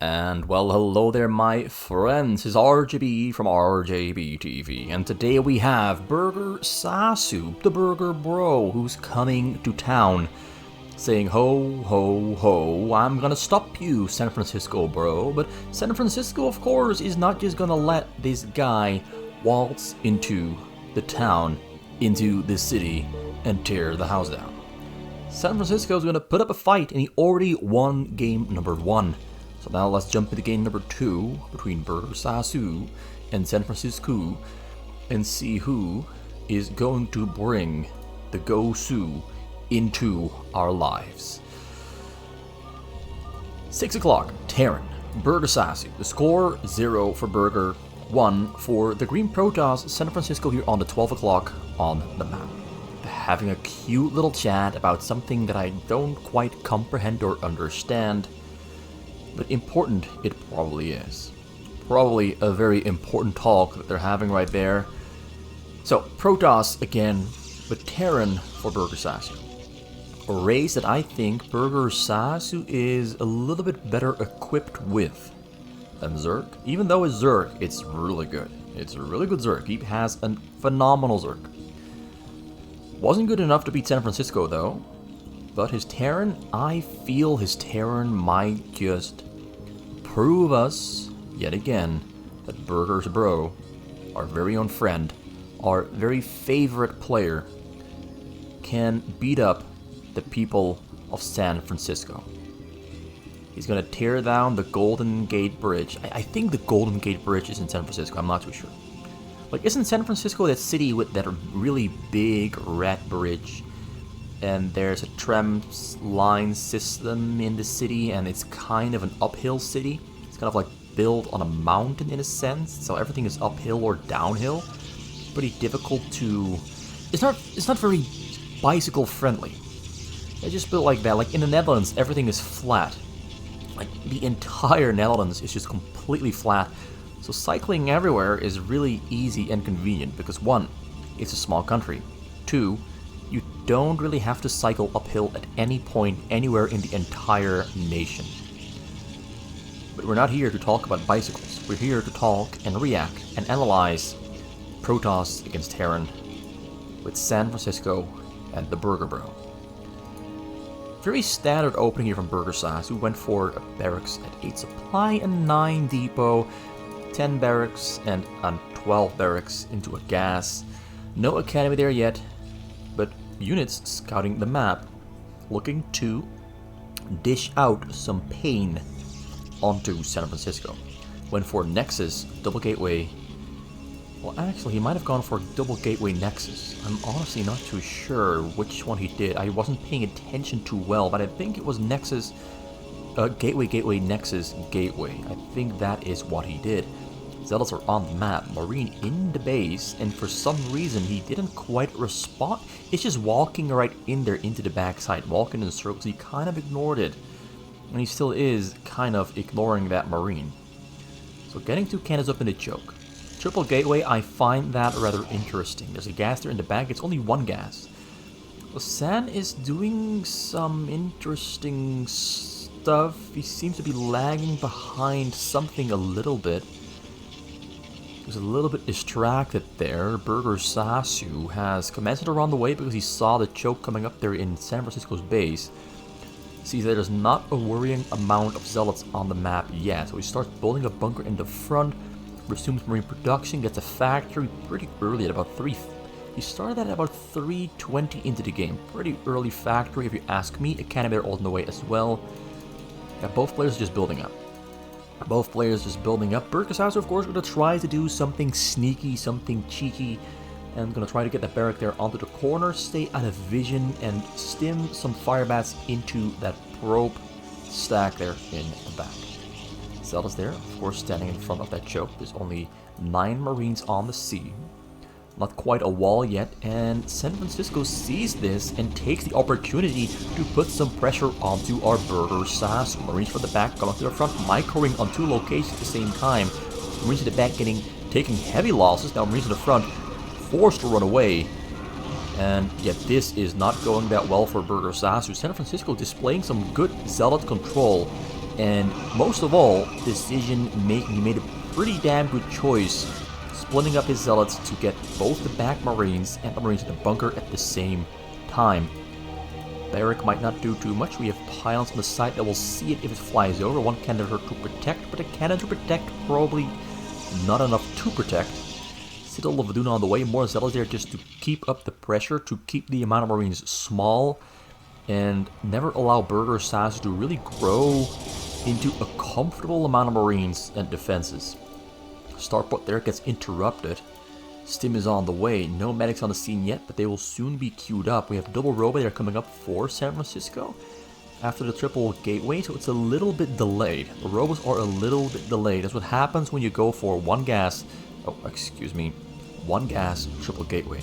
And well, hello there, my friends. It's RJB from RJB TV, and today we have Burgersasu, the Burger Bro, who's coming to town, saying, "Ho, ho, ho! I'm gonna stop you, San Francisco, bro." But San Francisco, of course, is not just gonna let this guy waltz into the town, into the city, and tear the house down. San Francisco is gonna put up a fight, and he already won game number 1. So now let's jump into game number 2 between Burgersasu and San Francisco and see who is going to bring the Gosu into our lives. 6 o'clock, Terran, Burgersasu. The score 0 for Burger, 1 for the Green Protoss. San Francisco here on the 12 o'clock on the map. Having a cute little chat about something that I don't quite comprehend or understand. But important it probably is. Probably a very important talk that they're having right there. So, Protoss again, but Terran for Burgersasu. A race that I think Burgersasu is a little bit better equipped with than Zerg. Even though it's Zerg, it's really good. It's a really good Zerg. He has a phenomenal Zerg. Wasn't good enough to beat San Francisco though. But his Terran, I feel his Terran might just prove us, yet again, that Burger's Bro, our very own friend, our very favorite player, can beat up the people of San Francisco. He's gonna tear down the Golden Gate Bridge. I think the Golden Gate Bridge is in San Francisco, I'm not too sure. Like, isn't San Francisco that city with that really big red bridge? And there's a tram line system in the city, and it's kind of an uphill city. It's kind of like built on a mountain in a sense, so everything is uphill or downhill. Pretty difficult to... It's not very bicycle friendly. They just built like that. Like in the Netherlands, everything is flat. Like the entire Netherlands is just completely flat. So cycling everywhere is really easy and convenient because 1, it's a small country. 2, you don't really have to cycle uphill at any point anywhere in the entire nation. But we're not here to talk about bicycles. We're here to talk and react and analyze Protoss against Terran with San Francisco and the Burger Bro. Very standard opening here from Burgersasu, who went for a barracks at 8 supply and 9 depot, 10 barracks and 12 barracks into a gas. No academy there yet, but units scouting the map, looking to dish out some pain onto San Francisco. Went for Nexus, double gateway. Well, actually, he might have gone for double gateway Nexus. I'm honestly not too sure which one he did. I wasn't paying attention too well, but I think it was Nexus, gateway, Nexus, gateway. I think that is what he did. Zealots are on the map, Marine in the base, and for some reason he didn't quite respond. It's just walking right in there into the backside, walking in circles. He kind of ignored it, and he still is kind of ignoring that Marine. So getting 2 cannons up in a joke. Triple gateway, I find that rather interesting. There's a gas there in the back, it's only 1 gas. Well, San is doing some interesting stuff. He seems to be lagging behind something a little bit. He's a little bit distracted there. Burgersasu has commenced around the way because he saw the choke coming up there in San Francisco's base. Sees that there's not a worrying amount of zealots on the map yet, so he starts building a bunker in the front, resumes marine production, gets a factory pretty early at about 3. He started at about 3:20 into the game. Pretty early factory if you ask me. Academy there all in the way as well. Yeah, both players just building up. Burgersasu, of course, going to try to do something sneaky, something cheeky, and going to try to get that barrack there onto the corner, stay out of vision, and stim some firebats into that probe stack there in the back. Zealots there, of course, standing in front of that choke. There's only 9 Marines on the sea. Not quite a wall yet, and San Francisco sees this and takes the opportunity to put some pressure onto our Burgersasu. Marines from the back coming to the front, microing on 2 locations at the same time. Marines in the back taking heavy losses. Now Marines in the front forced to run away. And yet this is not going that well for Burgersasu. San Francisco displaying some good zealot control And most of all, decision making. He made a pretty damn good choice, splitting up his zealots to get both the back marines and the marines in the bunker at the same time. Barrack might not do too much. We have pylons on the side that will see it if it flies over. One cannon to protect, but a cannon to protect probably not enough to protect. Citadel of Aduna on the way, more zealots there just to keep up the pressure, to keep the amount of marines small, and never allow Burgersasu to really grow into a comfortable amount of marines and defenses. Starport there gets interrupted. Stim is on the way. No medics on the scene yet, but they will soon be queued up. We have double robot there coming up for San Francisco after the triple gateway, so it's a little bit delayed. The robots are a little bit delayed. That's what happens when you go for one gas, triple gateway.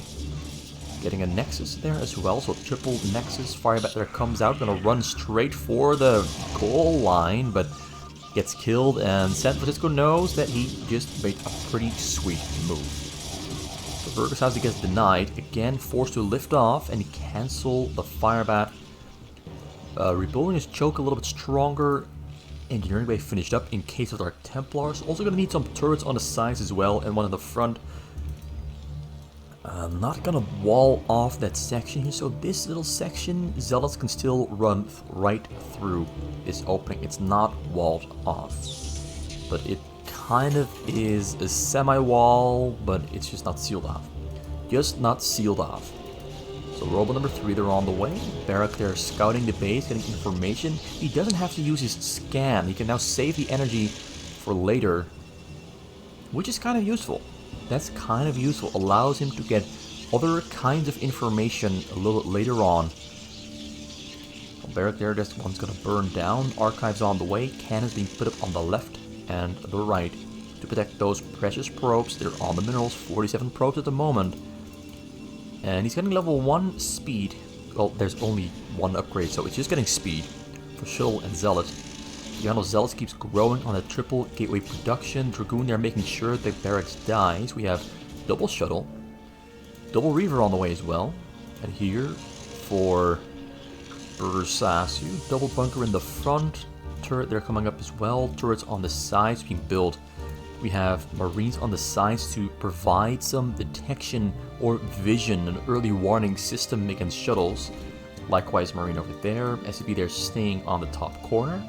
Getting a nexus there as well, so triple nexus firebat there comes out, gonna run straight for the goal line, but gets killed, and San Francisco knows that he just made a pretty sweet move. So Burgersasu gets denied, again forced to lift off and cancel the firebat. Rebuilding his choke a little bit stronger. Engineering bay finished up in case of our Templars. Also gonna need some turrets on the sides as well, and one in the front. I'm not gonna wall off that section here, so this little section, zealots can still run right through this opening. It's not walled off, but it kind of is a semi-wall, but it's just not sealed off. Just not sealed off. So robot number 3, they're on the way. Barrack there scouting the base, getting information. He doesn't have to use his scan. He can now save the energy for later, which is kind of useful. That's kind of useful. Allows him to get other kinds of information a little bit later on. Barrack there, this one's gonna burn down. Archives on the way. Cannons being put up on the left and the right to protect those precious probes. They're on the minerals. 47 probes at the moment. And he's getting level 1 speed. Well, there's only one upgrade, so it's just getting speed for Shuttle and Zealot. Yano Zealot keeps growing on the triple gateway production. Dragoon there making sure that Barracks dies. We have double Shuttle, double Reaver on the way as well. And here for Burgersasu, double bunker in the front. Turret there coming up as well. Turrets on the sides being built. We have Marines on the sides to provide some detection or vision, an early warning system against shuttles. Likewise, Marine over there. SCP there staying on the top corner.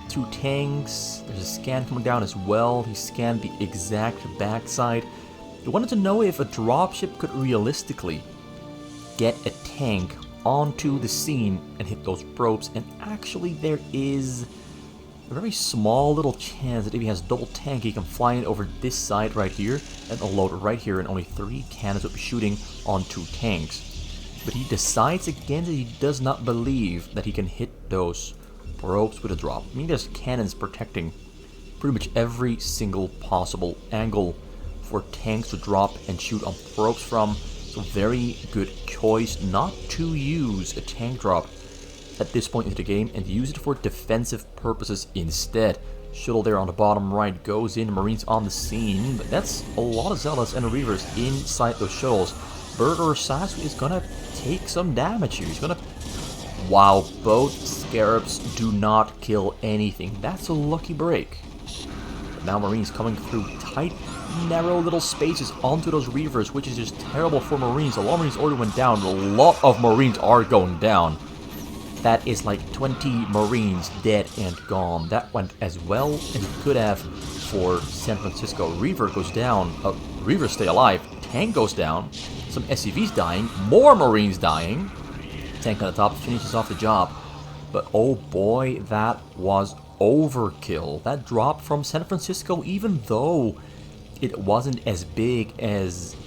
2 tanks. There's a scan coming down as well. He scanned the exact backside. He wanted to know if a dropship could realistically get a tank onto the scene and hit those probes. And actually, there is a very small little chance that if he has double tank, he can fly in over this side right here and unload right here, and only 3 cannons will be shooting on 2 tanks. But he decides again that he does not believe that he can hit those probes with a drop. I mean, there's cannons protecting pretty much every single possible angle for tanks to drop and shoot on probes from. So very good choice not to use a tank drop at this point in the game and use it for defensive purposes instead. Shuttle there on the bottom right goes in, Marines on the scene, but that's a lot of Zealots and Reavers inside those shuttles. Burgersasu is gonna take some damage here. He's gonna... Wow, both Scarabs do not kill anything. That's a lucky break. But now Marines coming through tight, narrow little spaces onto those Reavers, which is just terrible for Marines. A lot of Marines already went down. A lot of Marines are going down. That is like 20 Marines dead and gone. That went as well as it could have for San Francisco. Reaver goes down. Reavers stay alive. Tank goes down. Some SCVs dying. More Marines dying. Tank on the top finishes off the job. But oh boy, that was overkill. That drop from San Francisco, even though it wasn't as big as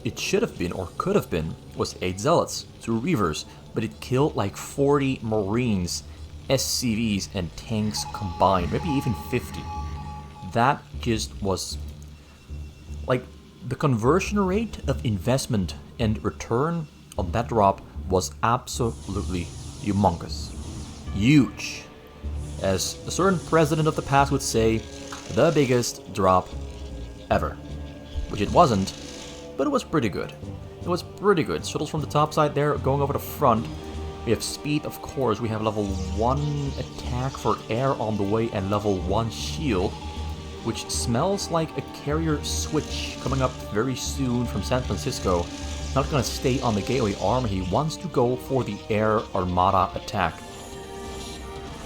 it should have been or could have been, was 8 Zealots, 2 Reavers. But it killed like 40 Marines, SCVs, and tanks combined. Maybe even 50. That just was... like, the conversion rate of investment and return on that drop was absolutely humongous. Huge. As a certain president of the past would say, the biggest drop ever. Which it wasn't, but it was pretty good. It was pretty good. Shuttles from the top side there going over the front. We have speed, of course. We have level 1 attack for air on the way and level 1 shield, which smells like a carrier switch coming up very soon from San Francisco. Not going to stay on the gateway armor. He wants to go for the air armada attack.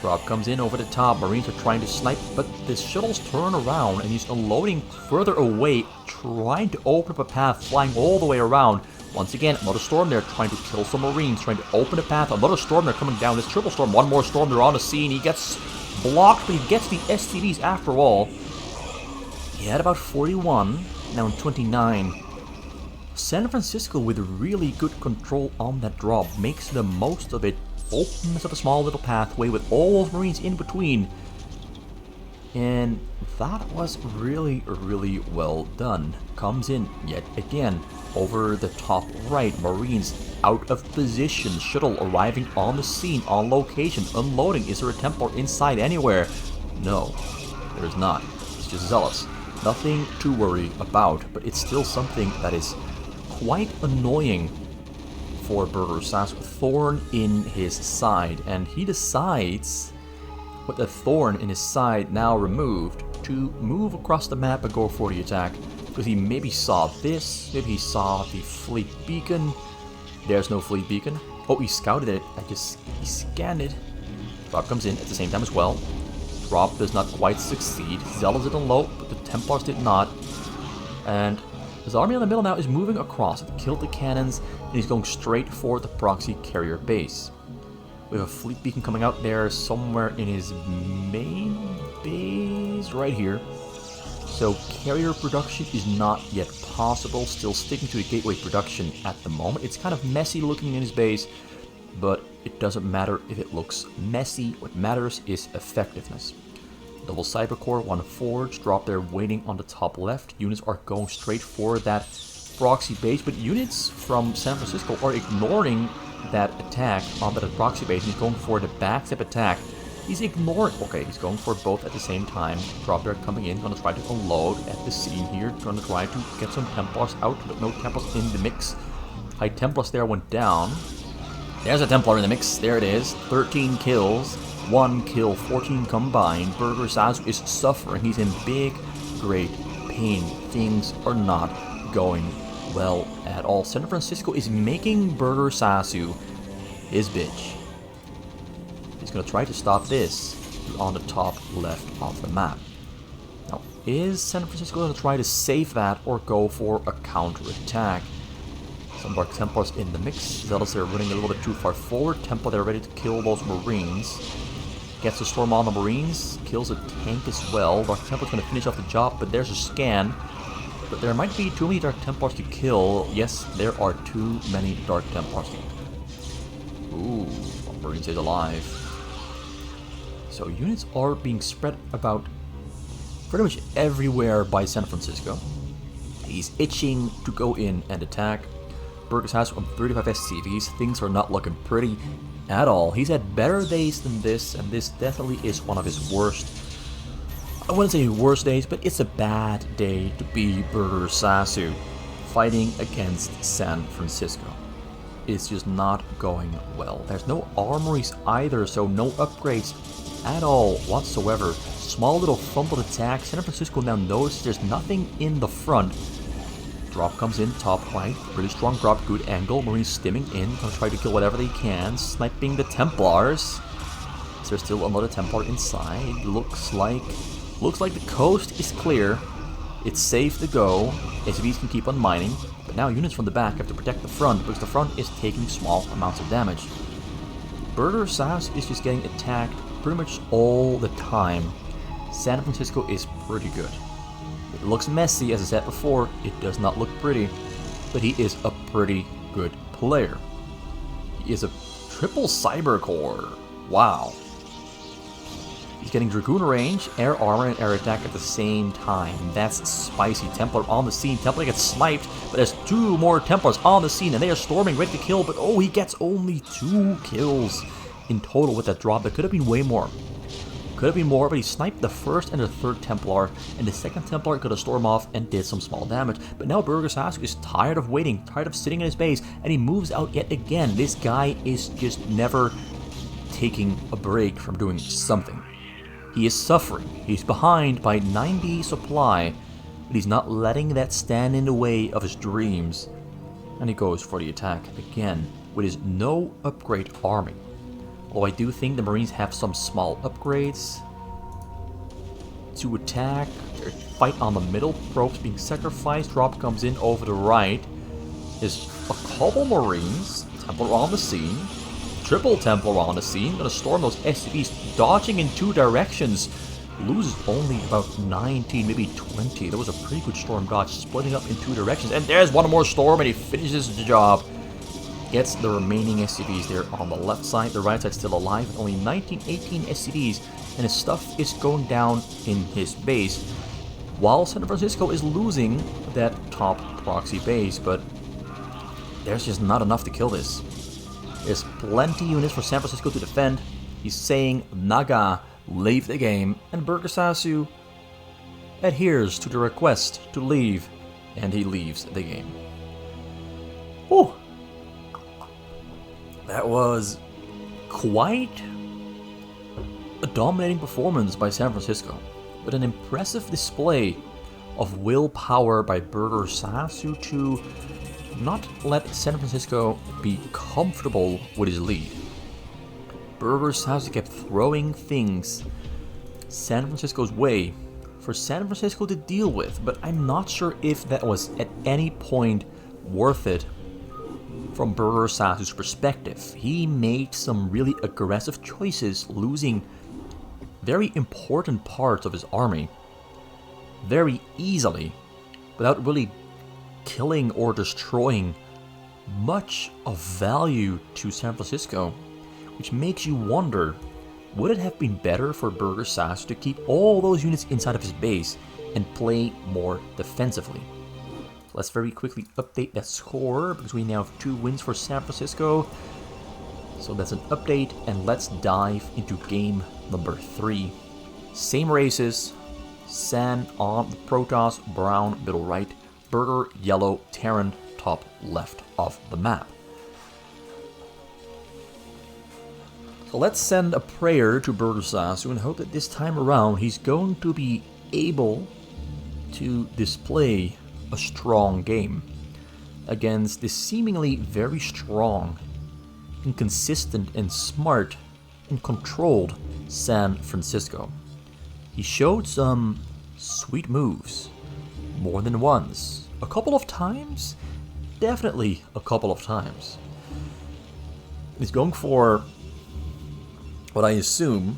Drop comes in over the top. Marines are trying to snipe, but the shuttles turn around and he's unloading further away, trying to open up a path, flying all the way around. Once again, another storm there, trying to kill some Marines, trying to open a path. Another storm there coming down. This triple storm, one more storm, they're on the scene. He gets blocked, but he gets the SCVs after all. He had about 41, now in 29. San Francisco with really good control on that drop, makes the most of it, opens up a small little pathway with all those Marines in between. And that was really, really well done. Comes in yet again over the top right. Marines out of position. Shuttle arriving on the scene, on location, unloading. Is there a Templar inside anywhere? No, there is not. It's just zealots. Nothing to worry about, but it's still something that is quite annoying for Burgersasu. Thorn in his side, and he decides, with the thorn in his side now removed, to move across the map and go for the attack. Because he maybe saw this, maybe he saw the fleet beacon. There's no fleet beacon. Oh, he scouted it. He scanned it. Drop comes in at the same time as well. Drop does not quite succeed. Zealots did unload, but the Templars did not. And his army in the middle now is moving across. It killed the cannons, and he's going straight for the proxy carrier base. We have a fleet beacon coming out there somewhere in his main base, right here. So carrier production is not yet possible, still sticking to the gateway production at the moment. It's kind of messy looking in his base, but it doesn't matter if it looks messy. What matters is effectiveness. Double Cyber Core, one Forge, drop there waiting on the top left. Units are going straight for that proxy base, but units from San Francisco are ignoring that attack on that proxy base. He's going for the backstep attack. He's ignoring. Okay, he's going for both at the same time. Drop there coming in, gonna try to unload at the scene here. Gonna try to get some Templars out, but no Templars in the mix. High Templars there went down. There's a Templar in the mix. There it is. 13 kills, 1 kill, 14 combined. Burgersasu is suffering. He's in big, great pain. Things are not going well at all. San Francisco is making Burgersasu his bitch. He's going to try to stop this on the top left of the map. Now, is San Francisco going to try to save that or go for a counter-attack? Some of our Templars in the mix. Zealots are running a little bit too far forward. Templar, they're ready to kill those Marines. Gets the storm on the Marines. Kills a tank as well. Dark Templar's going to finish off the job, but there's a scan. But there might be too many Dark Templars to kill. Yes, there are too many Dark Templars. Ooh, Marine stays alive. So units are being spread about pretty much everywhere by San Francisco. He's itching to go in and attack. Burgersasu on 35 SCVs. Things are not looking pretty at all. He's had better days than this, and this definitely is one of his worst. I wouldn't say worst days, but it's a bad day to be Burgersasu fighting against San Francisco. It's just not going well. There's no armories either, so no upgrades at all whatsoever. Small little fumbled attack. San Francisco now notices there's nothing in the front. Drop comes in top right. Really strong drop, good angle. Marines stimming in, gonna try to kill whatever they can. Sniping the Templars. Is there still another Templar inside? Looks like the coast is clear. It's safe to go. SCVs can keep on mining. But now units from the back have to protect the front because the front is taking small amounts of damage. Burgersasu is just getting attacked pretty much all the time. San Francisco is pretty good. It looks messy, as I said before. It does not look pretty, but he is a pretty good player. He is a triple cyber core. Wow. He's getting Dragoon range, air armor, and air attack at the same time. That's spicy. Templar on the scene. Templar gets sniped, but there's 2 more Templars on the scene, and they are storming, ready to kill, but oh, he gets only 2 kills in total with that drop. That could have been way more. Could have been more, but he sniped the first and the third Templar, and the second Templar got a storm off and did some small damage. But now Burgersasu is tired of waiting, tired of sitting in his base, and he moves out yet again. This guy is just never taking a break from doing something. He is suffering. He's behind by 90 supply, but he's not letting that stand in the way of his dreams. And he goes for the attack again with his no upgrade army. Although I do think the Marines have some small upgrades to attack. Fight on the middle, probes being sacrificed, drop comes in over the right. There's a couple Marines, Templar on the scene, triple Templar on the scene, gonna storm those SCVs, dodging in two directions. Loses only about 19, maybe 20. That was a pretty good storm dodge, splitting up in two directions. And there's one more storm, and he finishes the job. Gets the remaining SCVs there on the left side. The right side still alive with only 19, 18 SCVs. And his stuff is going down in his base. While San Francisco is losing that top proxy base. But there's just not enough to kill this. There's plenty units for San Francisco to defend. He's saying, Naga, leave the game. And Burgersasu adheres to the request to leave. And he leaves the game. Whew. That was quite a dominating performance by San Francisco, with an impressive display of willpower by Burgersasu to not let San Francisco be comfortable with his lead. Burgersasu kept throwing things San Francisco's way for San Francisco to deal with, but I'm not sure if that was at any point worth it. From Burgersasu's perspective, he made some really aggressive choices, losing very important parts of his army very easily, without really killing or destroying much of value to San Francisco, which makes you wonder, would it have been better for Burgersasu to keep all those units inside of his base and play more defensively? Let's very quickly update that score, because we now have 2 wins for San Francisco. So that's an update, and let's dive into game number 3. Same races, San on the Protoss, brown middle right, Burger yellow, Terran top left of the map. So let's send a prayer to Burgersasu and hope that this time around he's going to be able to display a strong game against this seemingly very strong, inconsistent and smart and controlled San Francisco. He showed some sweet moves, more than once, a couple of times, definitely a couple of times. He's going for what I assume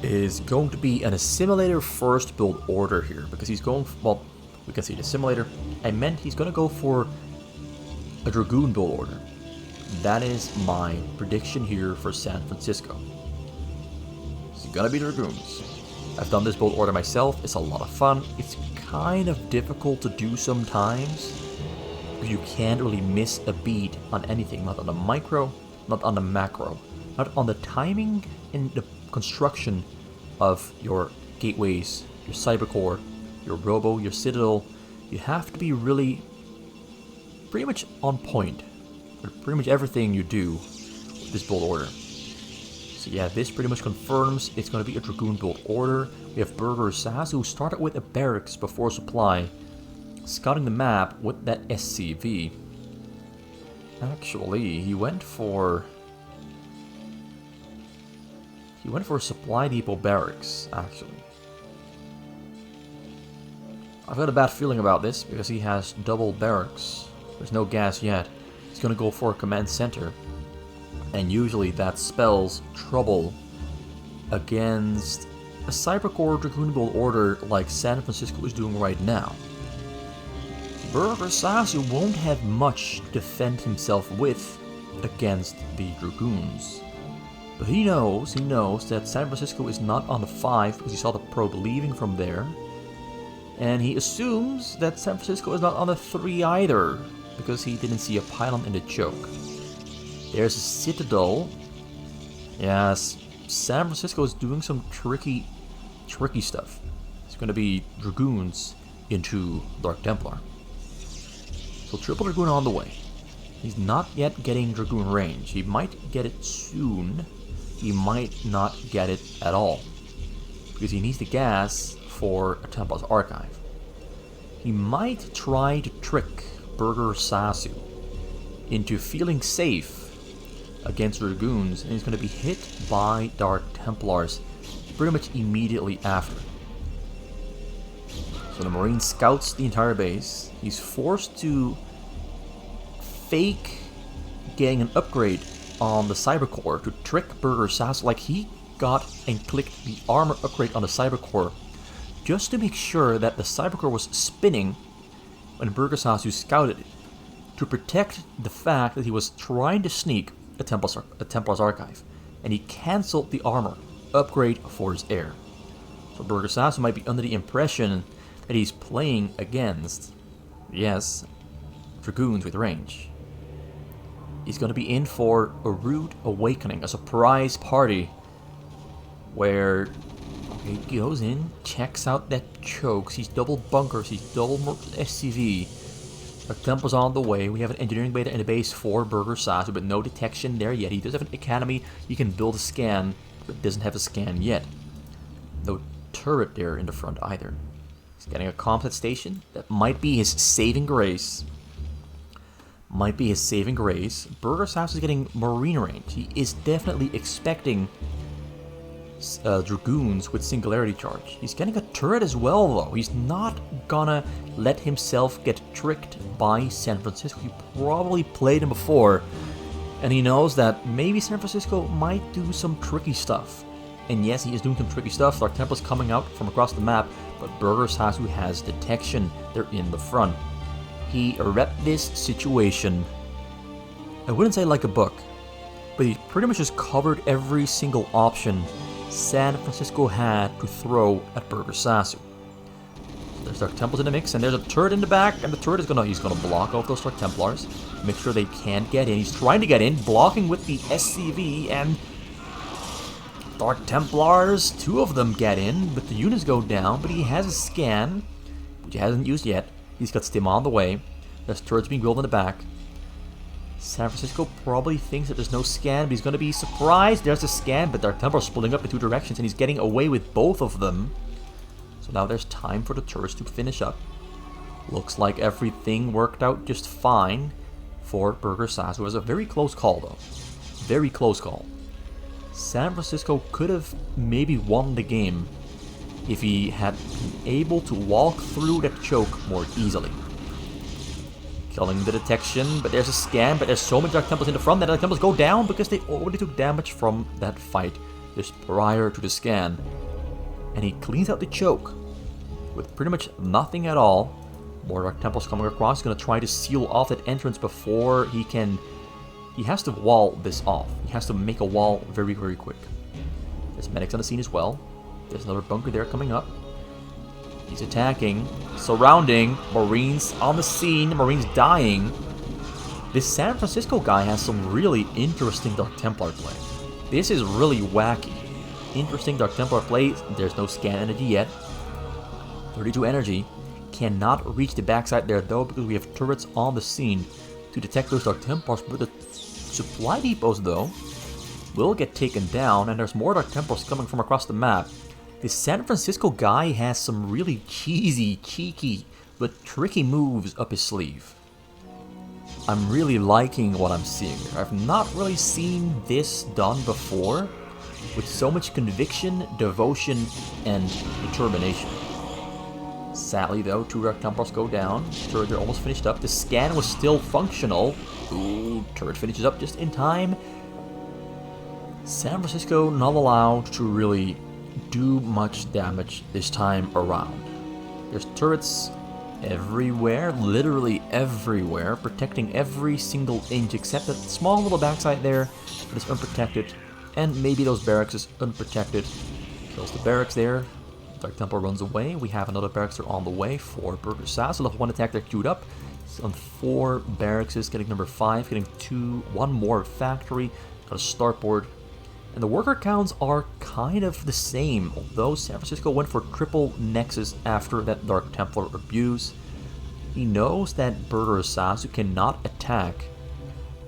is going to be an assimilator first build order here, because he's going, well, we can see the assimilator. I meant he's going to go for a Dragoon build order. That is my prediction here for San Francisco. It's going to be Dragoons. I've done this build order myself. It's a lot of fun. It's kind of difficult to do sometimes, because you can't really miss a beat on anything. Not on the micro, not on the macro, not on the timing and the construction of your gateways, your cybercore, your robo, your citadel. You have to be really pretty much on point for pretty much everything you do with this build order. So yeah, this pretty much confirms it's going to be a Dragoon build order. We have Burgersasu, who started with a barracks before supply, scouting the map with that SCV. Actually, he went for a supply depot barracks, actually. I've got a bad feeling about this, because he has double barracks. There's no gas yet. He's going to go for a command center. And usually that spells trouble against a Cybercore Dragoon build order like San Francisco is doing right now. Burgersasu won't have much to defend himself with against the Dragoons. But he knows that San Francisco is not on the 5, because he saw the probe leaving from there. And he assumes that San Francisco is not on the 3 either, because he didn't see a pylon in the choke. There's a citadel. Yes, San Francisco is doing some tricky stuff. It's going to be Dragoons into Dark Templar. So Triple Dragoon on the way. He's not yet getting Dragoon range. He might get it soon. He might not get it at all. Because he needs the gas for a Templar's Archive. He might try to trick Burgersasu into feeling safe against Dragoons, and he's going to be hit by Dark Templars pretty much immediately after. So the Marine scouts the entire base. He's forced to fake getting an upgrade on the Cybercore to trick Burgersasu, like he got and clicked the armor upgrade on the Cybercore just to make sure that the Cybercore was spinning when Burgersasu scouted it, to protect the fact that he was trying to sneak a Templar's Archive, and he cancelled the armor upgrade for his heir. So Burgersasu might be under the impression that he's playing against, yes, Dragoons with range. He's going to be in for a rude awakening, a surprise party, where he goes in, checks out that chokes, he's double bunkers, he's double SCV. Our Templar's on the way. We have an engineering beta in the base for Burgersasu, but no detection there yet. He does have an academy. He can build a scan, but doesn't have a scan yet. No turret there in the front either. He's getting a combat station. That might be his saving grace. Burgersasu is getting marine range. He is definitely expecting Dragoons with singularity charge. He's getting a turret as well, though. He's not gonna let himself get tricked by San Francisco. He probably played him before, and he knows that maybe San Francisco might do some tricky stuff. And yes, he is doing some tricky stuff. Dark Templars coming out from across the map, but Burgersasu has detection. They're in the front. He read this situation, I wouldn't say like a book, but he pretty much just covered every single option San Francisco had to throw at Burgersasu. There's Dark Templars in the mix, and there's a turret in the back, and the turret is he's gonna block off those Dark Templars, make sure they can't get in. He's trying to get in, blocking with the SCV, and Dark Templars, 2 of them get in, but the units go down. But he has a scan, which he hasn't used yet. He's got Stim on the way. There's turrets being built in the back. San Francisco probably thinks that there's no scan, but he's going to be surprised. There's a scan, but Dark Templar are splitting up in 2 directions, and he's getting away with both of them. So now there's time for the turrets to finish up. Looks like everything worked out just fine for Burgersasu. It was a very close call, though. Very close call. San Francisco could have maybe won the game if he had been able to walk through that choke more easily. Killing the detection, but there's a scan, but there's so many Dark Templars in the front that Dark Templars go down because they already took damage from that fight just prior to the scan. And he cleans out the choke with pretty much nothing at all. More Dark Templars coming across. He's going to try to seal off that entrance before he can... He has to wall this off. He has to make a wall very, very quick. There's medics on the scene as well. There's another bunker there coming up. He's attacking, surrounding, Marines on the scene, Marines dying. This San Francisco guy has some really interesting Dark Templar play. This is really wacky. Interesting Dark Templar play. There's no scan energy yet. 32 energy. Cannot reach the backside there though, because we have turrets on the scene to detect those Dark Templars. But the supply depots though will get taken down, and there's more Dark Templars coming from across the map. This San Francisco guy has some really cheeky, but tricky moves up his sleeve. I'm really liking what I'm seeing here. I've not really seen this done before with so much conviction, devotion, and determination. Sadly though, 2 Dark Templars go down. Turret, they're almost finished up. The scan was still functional. Ooh, turret finishes up just in time. San Francisco not allowed to really do much damage this time around. There's turrets everywhere, literally everywhere, protecting every single inch except that small little backside there that is unprotected, and maybe those barracks is unprotected. Kills the barracks there. Dark Templar runs away. We have another barracks on the way for Burgersasu. Level 1 attack there queued up. It's on 4 barracks, getting number 5, getting 1 more factory. Got a starboard. And the worker counts are kind of the same, although San Francisco went for triple Nexus after that Dark Templar abuse. He knows that Burgersasu cannot attack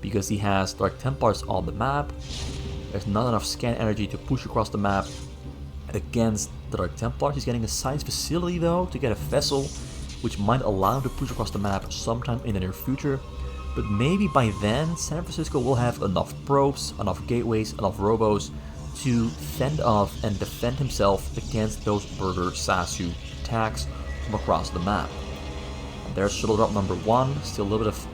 because he has Dark Templars on the map. There's not enough scan energy to push across the map against the Dark Templars. He's getting a science facility though to get a vessel, which might allow him to push across the map sometime in the near future. But maybe by then, San Francisco will have enough probes, enough gateways, enough robos to fend off and defend himself against those Burgersasu attacks from across the map. And there's shuttle drop number 1, still a little bit of...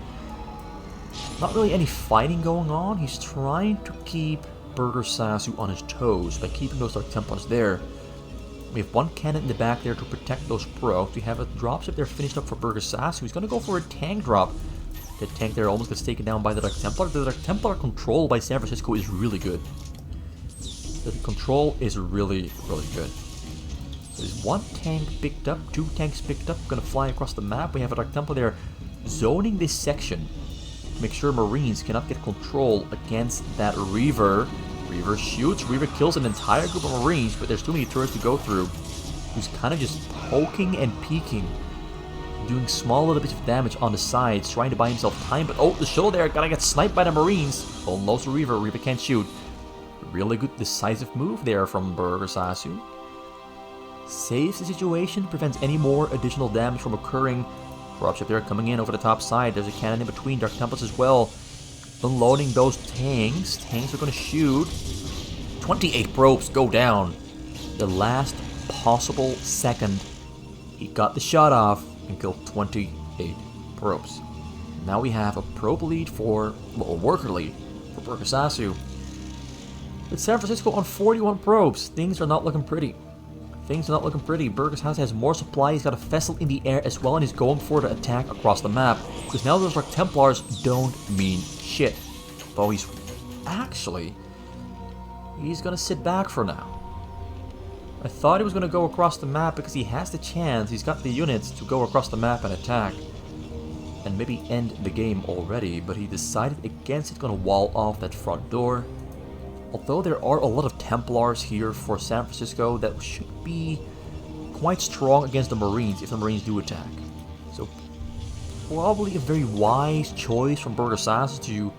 not really any fighting going on. He's trying to keep Burgersasu on his toes by keeping those Dark Templars there. We have one cannon in the back there to protect those probes. We have a dropship there finished up for Burgersasu. He's going to go for a tank drop. The tank there almost gets taken down by the Dark Templar. The Dark Templar control by San Francisco is really good. The control is really, really good. There's one tank picked up, 2 tanks picked up, gonna fly across the map. We have a Dark Templar there zoning this section to make sure Marines cannot get control against that Reaver. Reaver shoots, Reaver kills an entire group of Marines, but there's too many turrets to go through. Who's kind of just poking and peeking, doing small little bits of damage on the sides, trying to buy himself time, but oh, the shuttle there gonna get sniped by the Marines. Almost a Reaver, Reaver can't shoot. Really good decisive move there from Burgersasu. Saves the situation, prevents any more additional damage from occurring. Dropship there coming in over the top side. There's a cannon in between, Dark Templars as well. Unloading those tanks. Tanks are gonna shoot. 28 probes go down. The last possible second, he got the shot off and killed 28 probes. Now we have a probe lead for, well, a worker lead for Burgersasu. With San Francisco on 41 probes, things are not looking pretty. Things are not looking pretty. Burgersasu has more supply, he's got a vessel in the air as well, and he's going for the attack across the map. Because now those Dark Templars don't mean shit. Though he's gonna sit back for now. I thought he was gonna go across the map because he has the chance, he's got the units to go across the map and attack. And maybe end the game already, but he decided against it, gonna wall off that front door. Although there are a lot of Templars here for San Francisco that should be quite strong against the Marines if the Marines do attack. So probably a very wise choice from Burgersasu to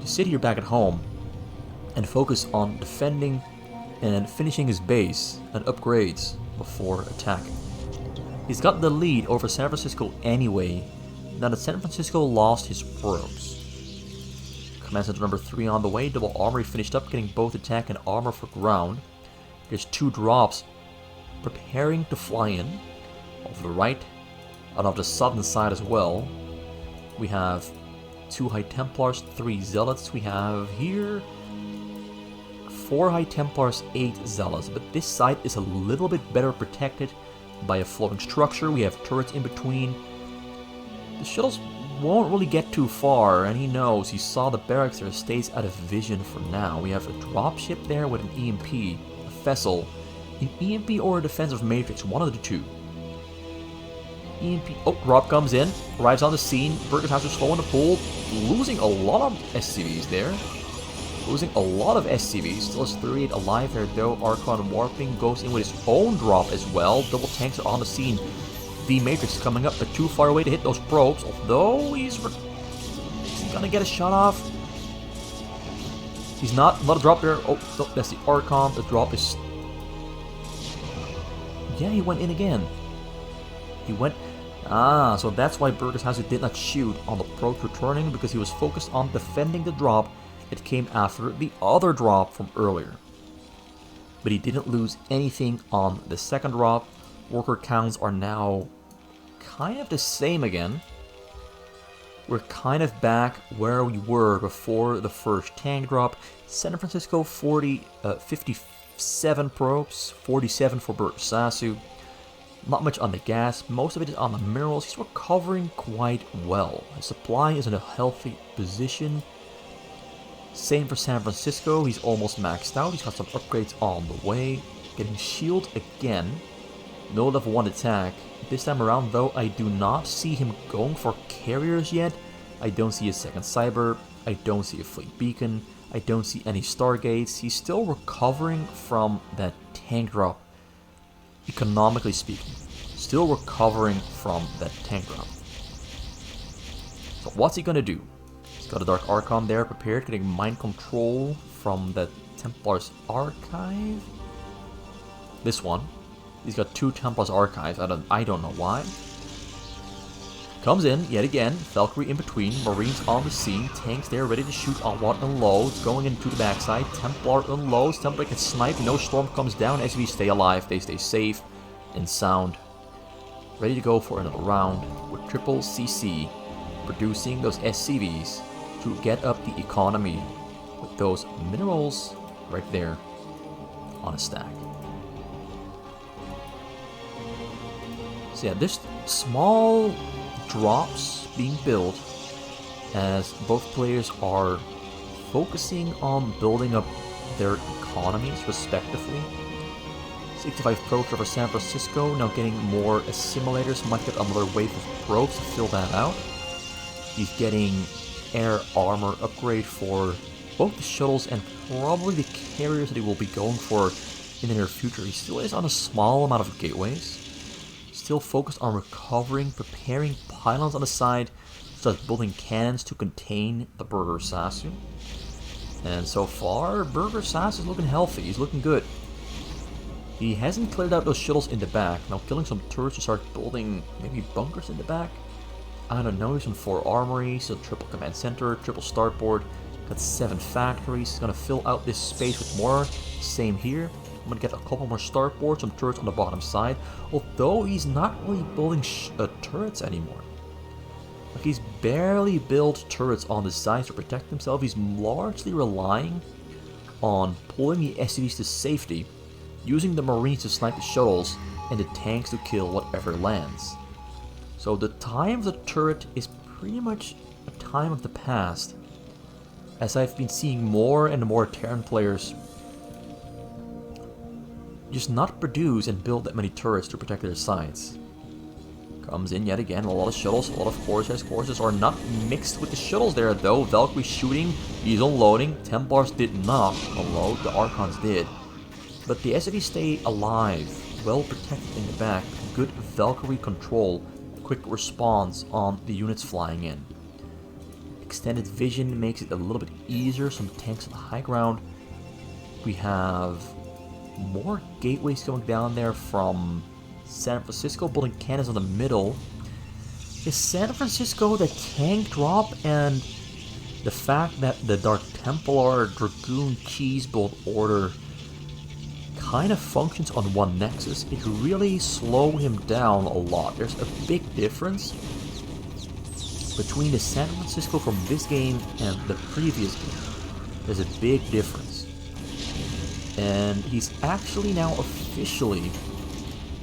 sit here back at home and focus on defending and finishing his base and upgrades before attacking. He's got the lead over San Francisco anyway, now that San Francisco lost his probes. Command Center number 3 on the way, double armory finished up, getting both attack and armor for ground. There's 2 drops preparing to fly in, off the right and off the southern side as well. We have 2 High Templars, 3 Zealots. We have here 4 High Templars, 8 Zealots, but this side is a little bit better protected by a floating structure. We have turrets in between. The shuttles won't really get too far, and he knows, he saw the barracks there, stays out of vision for now. We have a dropship there with an EMP, a vessel, an EMP or a defensive matrix, one of the 2. EMP, oh, drop comes in, arrives on the scene, Burgersasu slow in the pool, losing a lot of SCVs there. Losing a lot of SCVs, still has 38 alive there though. Archon Warping goes in with his own drop as well. Double tanks are on the scene. The Matrix is coming up, but too far away to hit those probes, although he's gonna get a shot off. He's not a drop there. Oh, no, that's the Archon. The drop is... yeah, he went in again. He went... ah, so that's why Burgersasu did not shoot on the probes returning, because he was focused on defending the drop that came after the other drop from earlier. But he didn't lose anything on the second drop. Worker counts are now kind of the same again. We're kind of back where we were before the first tank drop. San Francisco 57 probes, 47 for Burgersasu. Not much on the gas, most of it is on the minerals. He's recovering quite well. His supply is in a healthy position. Same for San Francisco, he's almost maxed out. He's got some upgrades on the way. Getting shield again. No level 1 attack. This time around though, I do not see him going for carriers yet. I don't see a second cyber. I don't see a fleet beacon. I don't see any Stargates. He's still recovering from that tank drop, economically speaking. Still recovering from that tank drop. So what's he gonna do? He's got a Dark Archon there prepared, getting mind control from the Templar's Archive. This one. He's got 2 Templar's Archives. I don't know why. Comes in, yet again, Valkyrie in between, Marines on the scene, tanks there ready to shoot on what unloads, going into the backside, Templar unloads, Templar gets sniped, no storm comes down, SCVs stay alive, they stay safe and sound. Ready to go for another round with triple CC, producing those SCVs to get up the economy with those minerals right there on a stack. So yeah, there's small drops being built as both players are focusing on building up their economies respectively. 65 probes for San Francisco, now getting more assimilators, might get another wave of probes to fill that out. He's getting air armor upgrade for both the shuttles and probably the carriers that he will be going for in the near future. He still is on a small amount of gateways. Still focused on recovering, preparing pylons on the side, starts building cannons to contain the Burgersasu. And so far, Burgersasu is looking healthy, he's looking good. He hasn't cleared out those shuttles in the back, now killing some turrets to start building maybe bunkers in the back. I don't know, he's on 4 armories, a triple command center, triple starboard, got 7 factories, he's gonna fill out this space with more, same here. I'm gonna get a couple more starboards, some turrets on the bottom side, although he's not really building turrets anymore. Like, he's barely built turrets on the sides to protect himself. He's largely relying on pulling the SCVs to safety, using the Marines to snipe the shuttles, and the tanks to kill whatever lands. So the time of the turret is pretty much a time of the past, as I've been seeing more and more Terran players just not produce and build that many turrets to protect their sides. Comes in yet again, a lot of shuttles, a lot of Corsairs. Corsairs are not mixed with the shuttles there though. Valkyrie shooting, he's unloading. Templars did not unload, the Archons did. But the SCVs stay alive, well protected in the back, good Valkyrie control, quick response on the units flying in. Extended vision makes it a little bit easier, some tanks on the high ground. We have more gateways going down there from San Francisco, building cannons in the middle. Is San Francisco the tank drop and the fact that the Dark Templar Dragoon cheese build order kind of functions on one nexus, it really slowed him down a lot. There's a big difference between the San Francisco from this game and the previous game. There's a big difference. And he's actually now officially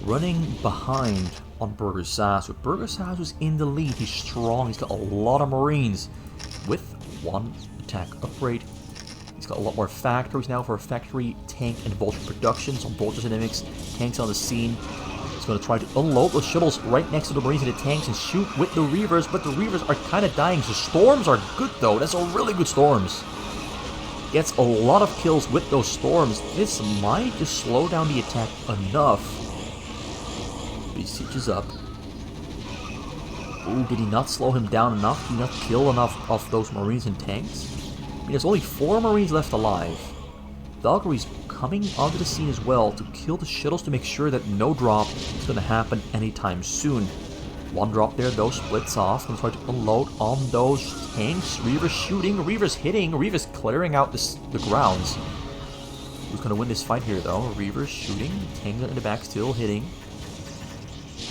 running behind on Burgersasu. Burgersasu's in the lead, he's strong, he's got a lot of Marines with 1 attack upgrade. He's got a lot more factories now for factory, tank, and vulture production. Some vulture dynamics, tanks on the scene. He's going to try to unload those shuttles right next to the Marines and the tanks and shoot with the Reavers, but the Reavers are kind of dying. So storms are good though, that's a really good storms. Gets a lot of kills with those storms. This might just slow down the attack enough. He sieges up. Ooh, did he not slow him down enough? Did he not kill enough of those Marines and tanks? I mean, there's only 4 Marines left alive. Valkyrie's coming onto the scene as well to kill the shuttles to make sure that no drop is going to happen anytime soon. 1 drop there though, splits off, and try to unload on those tanks. Reavers shooting, Reavers hitting, Reavers clearing out the grounds. Who's going to win this fight here though? Reavers shooting, tanks in the back still hitting.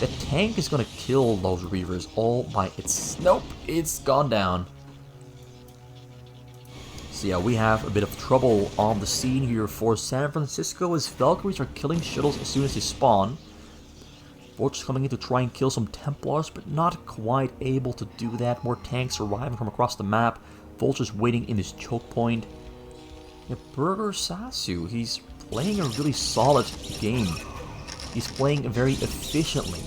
The tank is going to kill those Reavers all by its... Nope, it's gone down. So yeah, we have a bit of trouble on the scene here for San Francisco as Valkyries are killing shuttles as soon as they spawn. Vulture's coming in to try and kill some Templars, but not quite able to do that. More tanks arriving from across the map. Vulture's waiting in this choke point. Yeah, Burgersasu, he's playing a really solid game. He's playing very efficiently.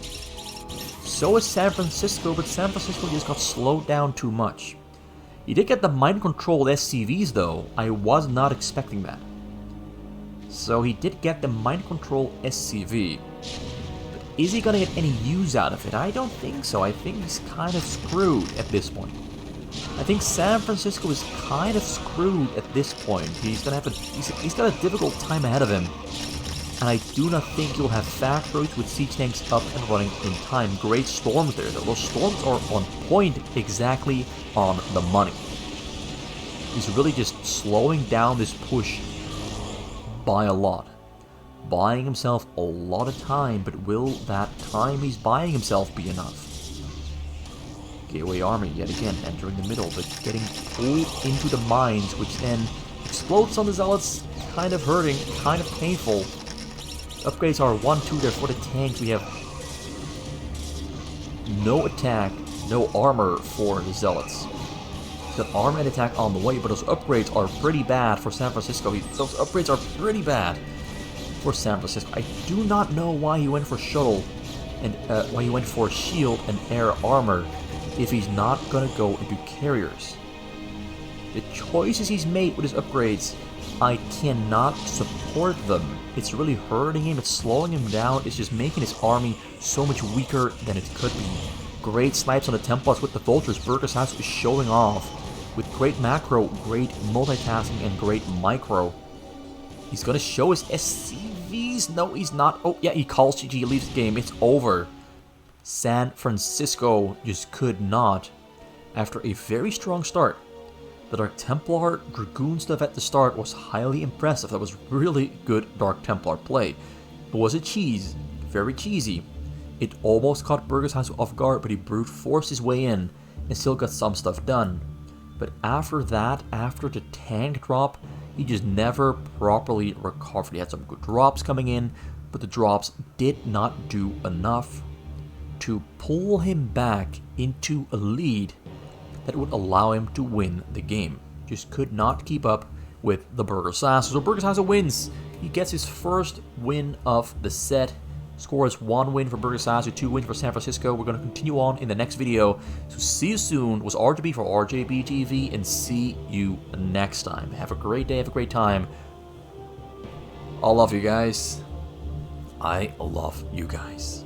So is San Francisco, but San Francisco just got slowed down too much. He did get the mind-controlled SCVs though. I was not expecting that. So he did get the mind-control SCV. But is he gonna get any use out of it? I don't think so. I think he's kind of screwed at this point. I think San Francisco is kind of screwed at this point. He's gonna have he's got a difficult time ahead of him. And I do not think he'll have factories with siege tanks up and running in time. Great storms there though. Those storms are on point, exactly on the money. He's really just slowing down this push by a lot. Buying himself a lot of time, but will that time he's buying himself be enough? Gateway Army yet again entering the middle, but getting pulled into the mines, which then explodes on the zealots. Kind of hurting, kind of painful. Upgrades are 1-2 there for the tanks. We have no attack, no armor for the zealots. He's got armor and attack on the way, but those upgrades are pretty bad for San Francisco. Those upgrades are pretty bad for San Francisco. I do not know why he went for shuttle and why he went for shield and air armor if he's not gonna go into carriers. The choices he's made with his upgrades, I cannot support them. It's really hurting him, it's slowing him down, it's just making his army so much weaker than it could be. Great snipes on the Templars with the vultures. Burgersasu is showing off with great macro, great multitasking, and great micro. He's gonna show his SCVs. No, he's not. Oh, yeah, he calls GG, he leaves the game. It's over. San Francisco just could not, after a very strong start. The Dark Templar Dragoon stuff at the start was highly impressive. That was really good Dark Templar play. But was it cheese? Very cheesy. It almost caught Burgersasu off guard, but he brute forced his way in and still got some stuff done. But after that, after the tank drop, he just never properly recovered. He had some good drops coming in, but the drops did not do enough to pull him back into a lead that would allow him to win the game. Just could not keep up with the Burgersasu. So Burgersasu wins. He gets his first win of the set. Scores 1 win for Burgersasu, 2 wins for San Francisco. We're going to continue on in the next video. So see you soon. It was RJB for RJB TV, and see you next time. Have a great day. Have a great time. I love you guys. I love you guys.